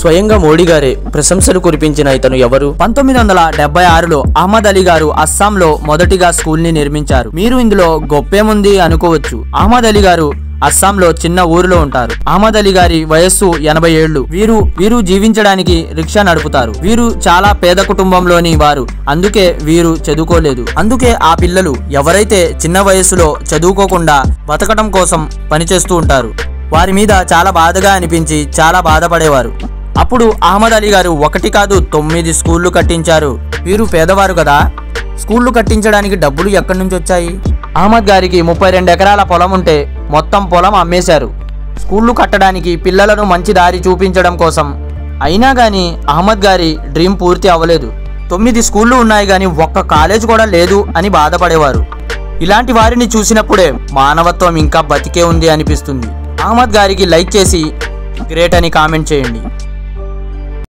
స్వయంగా మోడీ గారే ప్రశంసలు కురిపించిన ఇతను ఎవరు? 1976లో అహ్మద్ అలీ గారు అస్సాంలో మొదటిగా స్కూల్ ని నిర్మించారు. మీరు ఇందులో గొప్పేముంది అనుకోవచ్చు. అహ్మద్ అలీ గారు అస్సాంలో చిన్న ఊరిలో ఉంటారు. అహ్మద్ అలీ గారి వయస్సు 80 ఏళ్లు. వీరు జీవించడానికి రిక్షా నడుపుతారు. వీరు చాలా పేద కుటుంబంలోని వారు. అందుకే వీరు చదువుకోలేదు. అందుకే ఆ పిల్లలు ఎవరైతే చిన్న వయస్సులో చదువుకోకుండా బతకడం కోసం పనిచేస్తూ ఉంటారు, వారి మీద చాలా బాధగా అనిపించి చాలా బాధపడేవారు. అప్పుడు అహ్మద్ అలీ గారు 1 కాదు 9 స్కూళ్లు కట్టించారు. వీరు పేదవారు కదా, స్కూళ్లు కట్టించడానికి డబ్బులు ఎక్కడి నుంచి వచ్చాయి? అహ్మద్ గారికి 32 ఎకరాల పొలం ఉంటే మొత్తం పొలం అమ్మేశారు స్కూళ్లు కట్టడానికి, పిల్లలను మంచి దారి చూపించడం కోసం. అయినా గానీ అహ్మద్ గారి డ్రీమ్ పూర్తి అవ్వలేదు. 9 స్కూళ్లు ఉన్నాయి గానీ ఒక్క కాలేజ్ కూడా లేదు అని బాధపడేవారు. ఇలాంటి వారిని చూసినప్పుడే మానవత్వం ఇంకా బతికే ఉంది అనిపిస్తుంది. అహ్మద్ గారికి లైక్ చేసి గ్రేట్ అని కామెంట్ చేయండి.